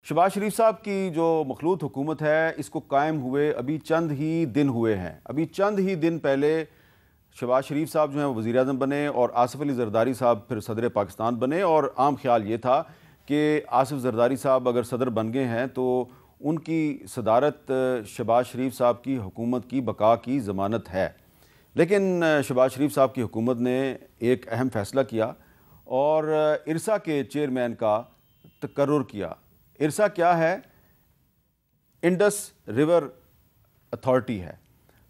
शहबाज शरीफ साहब की जो मखलूत हुकूमत है, इसको कायम हुए अभी चंद ही दिन हुए हैं। अभी चंद ही दिन पहले शहबाज शरीफ साहब जो हैं वो वज़ीर आज़म बने और आसिफ अली ज़रदारी साहब फिर सदर पाकिस्तान बने। और आम ख्याल ये था कि आसिफ ज़रदारी साहब अगर सदर बन गए हैं तो उनकी सदारत शहबाज शरीफ साहब की हुकूमत की बका की ज़मानत है। लेकिन शहबाज शरीफ साहब की हुकूमत ने एक अहम फ़ैसला किया और इरसा के चेयरमैन का तकर्रुर किया। इरसा क्या है? इंडस रिवर अथॉरिटी है।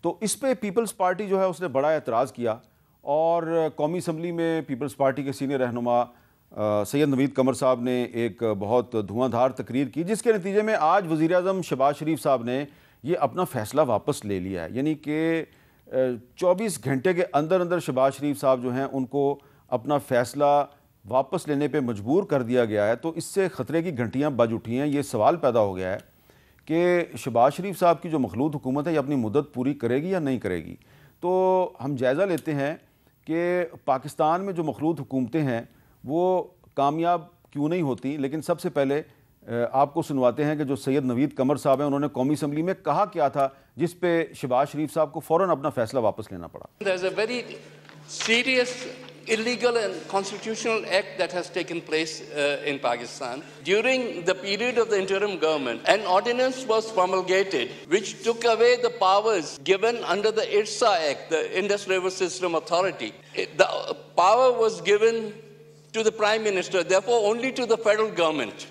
तो इस पे पीपल्स पार्टी जो है उसने बड़ा एतराज़ किया और कौमी असम्बली में पीपल्स पार्टी के सीनियर रहनुमा सैयद नवीद कमर साहब ने एक बहुत धुआंधार तकरीर की, जिसके नतीजे में आज वज़ीर आज़म शहबाज शरीफ साहब ने ये अपना फ़ैसला वापस ले लिया है। यानी कि 24 घंटे के अंदर अंदर शहबाज शरीफ साहब जो हैं उनको अपना फ़ैसला वापस लेने पे मजबूर कर दिया गया है। तो इससे ख़तरे की घंटियां बज उठी हैं। ये सवाल पैदा हो गया है कि शहबाज शरीफ साहब की जो मखलूत हुकूमत है ये अपनी मुद्दत पूरी करेगी या नहीं करेगी। तो हम जायज़ा लेते हैं कि पाकिस्तान में जो मखलूत हुकूमतें हैं वो कामयाब क्यों नहीं होती। लेकिन सबसे पहले आपको सुनवाते हैं कि जो सैयद नवीद कमर साहब हैं उन्होंने कौमी असम्बली में कहा क्या था, जिस पे शहबाज शरीफ साहब को फ़ौरन अपना फ़ैसला वापस लेना पड़ा। Illegal and constitutional act that has taken place in Pakistan. During the period of the interim government, an ordinance was promulgated which took away the powers given under the IRSA Act, the Indus River System Authority. The power was given to the Prime Minister, therefore only to the federal government.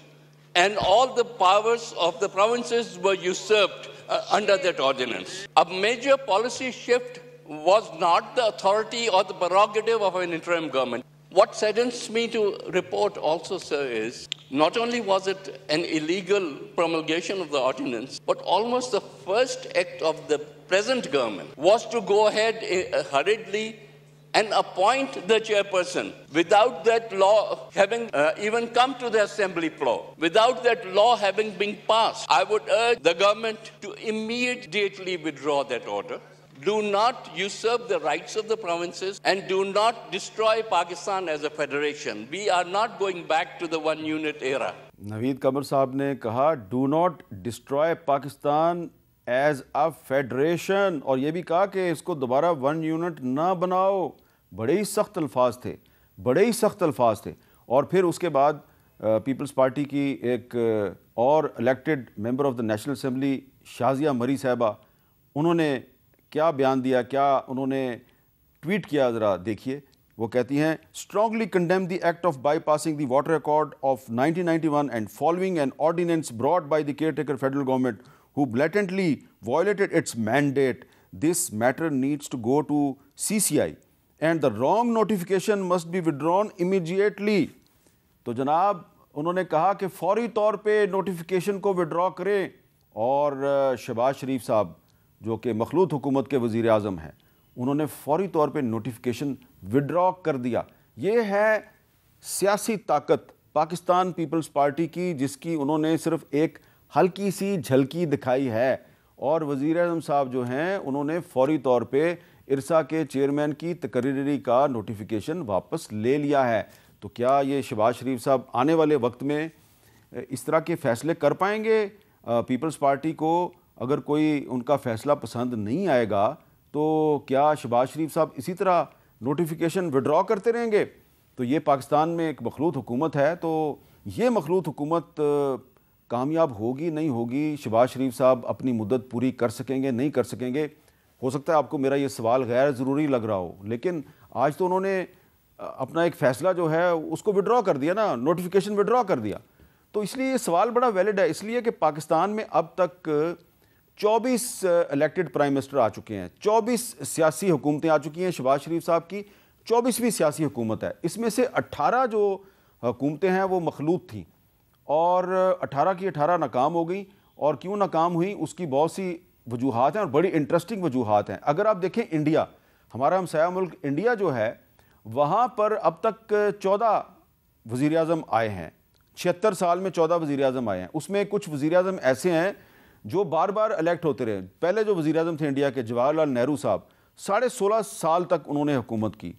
And all the powers of the provinces were usurped under that ordinance. A major policy shift was not the authority or the prerogative of an interim government. What saddens me to report also, sir, is not only was it an illegal promulgation of the ordinance, but almost the first act of the present government was to go ahead hurriedly and appoint the chairperson without that law having even come to the assembly floor, without that law having been passed. I would urge the government to immediately withdraw that order. Do not usurp the rights of the provinces and do not destroy Pakistan as a federation. We are not going back to the one unit era. Naveed कमर साहब ने कहा do not destroy Pakistan as a federation, और ये भी कहा कि इसको दोबारा वन यूनिट ना बनाओ। बड़े ही सख्त अल्फाज थे, बड़े ही सख्त अल्फाज थे। और फिर उसके बाद पीपल्स पार्टी की एक और elected member of the national assembly Shazia मरी साहबा, उन्होंने क्या बयान दिया, क्या उन्होंने ट्वीट किया, ज़रा देखिए। वो कहती हैं strongly condemn the act of bypassing the water accord of 1991 and following an ordinance brought by the caretaker federal government who blatantly violated its mandate. This matter needs to go to CCI and the wrong notification must be withdrawn immediately. तो जनाब उन्होंने कहा कि फौरी तौर पे notification को withdraw करें। और शहबाज शरीफ साहब जो कि मखलूत हुकूमत के वज़ीर आज़म हैं, उन्होंने फ़ौरी तौर पे नोटिफिकेशन विड्रॉ कर दिया। ये है सियासी ताकत पाकिस्तान पीपल्स पार्टी की, जिसकी उन्होंने सिर्फ एक हल्की सी झलकी दिखाई है। और वज़ीर आज़म साहब जो हैं उन्होंने फ़ौरी तौर पे इरसा के चेयरमैन की तकरीरी का नोटिफिकेशन वापस ले लिया है। तो क्या ये शहबाज शरीफ साहब आने वाले वक्त में इस तरह के फ़ैसले कर पाएंगे? पीपल्स पार्टी को अगर कोई उनका फ़ैसला पसंद नहीं आएगा तो क्या शहबाज शरीफ साहब इसी तरह नोटिफिकेशन विड्रॉ करते रहेंगे? तो ये पाकिस्तान में एक मखलूत हुकूमत है। तो ये मखलूत हुकूमत कामयाब होगी नहीं होगी? शहबाज शरीफ साहब अपनी मुद्दत पूरी कर सकेंगे नहीं कर सकेंगे? हो सकता है आपको मेरा ये सवाल गैर ज़रूरी लग रहा हो, लेकिन आज तो उन्होंने अपना एक फ़ैसला जो है उसको विड्रॉ कर दिया ना, नोटिफिकेशन विड्रॉ कर दिया। तो इसलिए ये सवाल बड़ा वैलिड है, इसलिए कि पाकिस्तान में अब तक 24 इलेक्टेड प्राइम मिनिस्टर आ चुके हैं, 24 सियासी हुकूमतें आ चुकी हैं। शहबाज शरीफ साहब की 24वीं सियासी हुकूमत है। इसमें से 18 जो हुकूमतें हैं वो मखलूत थीं और 18 की 18 नाकाम हो गई। और क्यों नाकाम हुई उसकी बहुत सी वजूहात हैं और बड़ी इंटरेस्टिंग वजूहात हैं। अगर आप देखें इंडिया, हमारा हमसाया मुल्क इंडिया जो है, वहाँ पर अब तक 14 वज़ीर आज़म आए हैं। 76 साल में 14 वज़ीर आज़म आए हैं। उसमें कुछ वज़ीर आज़म ऐसे हैं जो बार बार इलेक्ट होते रहे। पहले जो वज़ीर आज़म थे इंडिया के जवाहरलाल नेहरू साहब, 16.5 साल तक उन्होंने हुकूमत की।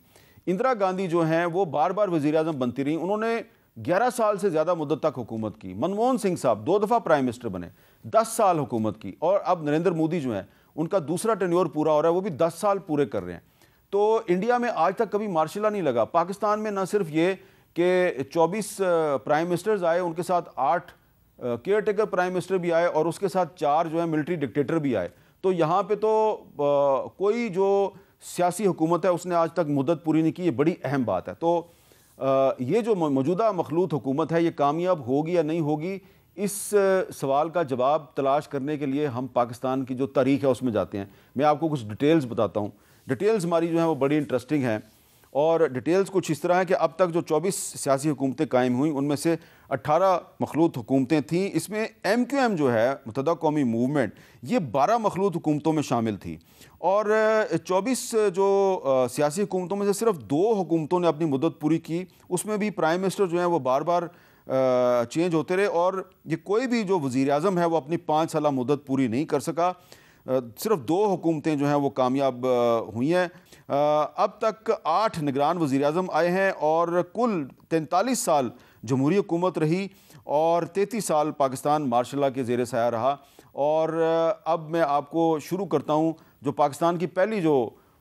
इंदिरा गांधी जो हैं वो बार बार वज़ीर आज़म बनती रहीं। उन्होंने 11 साल से ज़्यादा मुद्दत तक हुकूमत की। मनमोहन सिंह साहब 2 दफ़ा प्राइम मिनिस्टर बने, 10 साल हुकूमत की। और अब नरेंद्र मोदी जो हैं उनका दूसरा टेन्योर पूरा हो रहा है, वो भी 10 साल पूरे कर रहे हैं। तो इंडिया में आज तक कभी मार्शल लॉ नहीं लगा। पाकिस्तान में न सिर्फ ये कि 24 प्राइम मिनिस्टर्स आए, उनके साथ 8 केयर टेकर प्राइम मिनिस्टर भी आए और उसके साथ 4 जो है मिलिट्री डिक्टेटर भी आए। तो यहाँ पे तो कोई जो सियासी हुकूमत है उसने आज तक मुद्दत पूरी नहीं की, ये बड़ी अहम बात है। तो ये जो मौजूदा मखलूत हुकूमत है ये कामयाब होगी या नहीं होगी, इस सवाल का जवाब तलाश करने के लिए हम पाकिस्तान की जो तारीख़ है उसमें जाते हैं। मैं आपको कुछ डिटेल्स बताता हूँ। डिटेल्स हमारी जो है वो बड़ी इंटरेस्टिंग हैं और डिटेल्स कुछ इस तरह है कि अब तक जो 24 सियासी हुकूमतें कायम हुई उनमें से 18 मखलूत हुकूमतें थीं। इसमें MQM जो है मुत्तहदा कौमी मूवमेंट, ये 12 मखलूत हुकूमतों में शामिल थी। और 24 जो सियासी हुकूमतों में से सिर्फ 2 हुकूमतों ने अपनी मुद्दत पूरी की। उसमें भी प्राइम मिनिस्टर जो हैं वो बार बार चेंज होते रहे और ये कोई भी जो वज़ीर आज़म है वो अपनी 5 साल मुद्दत पूरी नहीं कर सका। सिर्फ 2 हुकूमतें जो हैं वो कामयाब हुई हैं। अब तक 8 निगरान वज़ीर आज़म आए हैं और कुल 43 साल जमहूरी हुकूमत रही और 33 साल पाकिस्तान मार्शल लॉ के ज़ेर साया रहा। और अब मैं आपको शुरू करता हूँ जो पाकिस्तान की पहली जो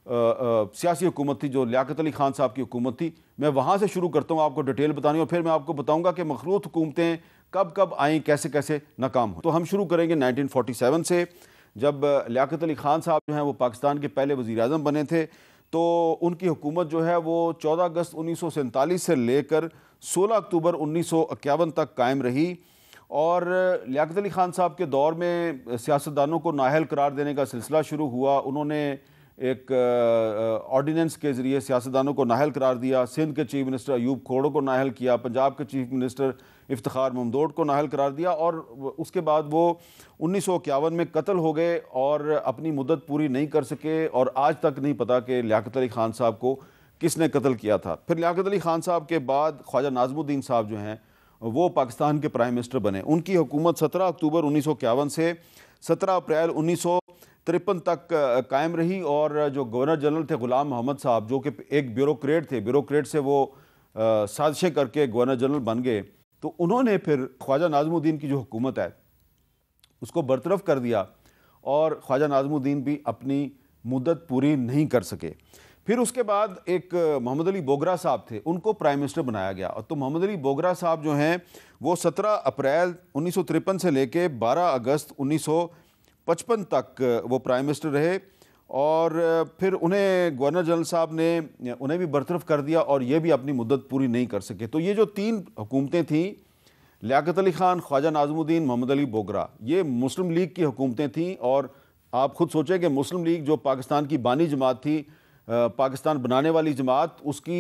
सियासी हुकूमत थी, जो लियाकत अली खान साहब की हुकूमत थी, मैं वहाँ से शुरू करता हूँ आपको डिटेल बतानी और फिर मैं आपको बताऊँगा कि मखलूत हुकूमतें कब कब आईं, कैसे कैसे नाकाम हुई। तो हम शुरू करेंगे 1947 से, जब लियाकत अली खान साहब जो हैं वो पाकिस्तान के पहले वज़ीर आज़म बने थे। तो उनकी हुकूमत जो है वो 14 अगस्त 1947 से लेकर 16 अक्टूबर 1951 तक कायम रही। और लियाकत अली खान साहब के दौर में सियासतदानों को नाअहल करार देने का सिलसिला शुरू हुआ। उन्होंने एक ऑर्डिनेंस के ज़रिए सियासतदानों को नाअहल करार दिया। सिंध के चीफ मिनिस्टर अयूब खोड़ो को नाअहल किया, पंजाब के चीफ मिनिस्टर इफ्तिखार ममदोड को नाअहल करार दिया और उसके बाद वो 1951 में कत्ल हो गए और अपनी मुद्दत पूरी नहीं कर सके। और आज तक नहीं पता कि लियाकत अली खान साहब को किसने कत्ल किया था। फिर लियाकत अली खान साहब के बाद ख्वाजा नाज़मुद्दीन साहब जो हैं वो पाकिस्तान के प्राइम मिनिस्टर बने। उनकी हुकूमत 17 अक्टूबर 1951 से 17 अप्रैल 1953 तक कायम रही। और जो गवर्नर जनरल थे ग़ुलाम मोहम्मद साहब, जो कि एक ब्यूरोक्रेट थे, ब्यूरोक्रेट से वो साजिशें करके गवर्नर जनरल बन गए, तो उन्होंने फिर ख्वाजा नाज़मुद्दीन की जो हुकूमत है उसको बरतरफ कर दिया और ख्वाजा नाज़मुद्दीन भी अपनी मुद्दत पूरी नहीं कर सके। फिर उसके बाद एक मोहम्मद अली बोगरा साहब थे, उनको प्राइम मिनिस्टर बनाया गया। तो मोहम्मद अली बोगरा साहब जो हैं वो 17 अप्रैल 1953 से लेके 12 अगस्त 1955 तक वो प्राइम मिनिस्टर रहे। और फिर उन्हें गवर्नर जनरल साहब ने उन्हें भी बरतरफ कर दिया और ये भी अपनी मुद्दत पूरी नहीं कर सके। तो ये जो 3 हुकूमतें थीं, लियाकत अली खान, ख्वाजा नाज़मुद्दीन, मोहम्मद अली बोगरा, ये मुस्लिम लीग की हुकूमतें थीं। और आप खुद सोचें कि मुस्लिम लीग जो पाकिस्तान की बानी जमात थी, पाकिस्तान बनाने वाली जमात, उसकी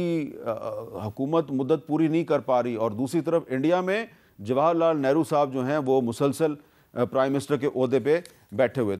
हुकूमत मुद्दत पूरी नहीं कर पा रही। और दूसरी तरफ इंडिया में जवाहरलाल नेहरू साहब जो हैं वो मुसलसल प्राइम मिनिस्टर के ओहदे पे बैठे हुए।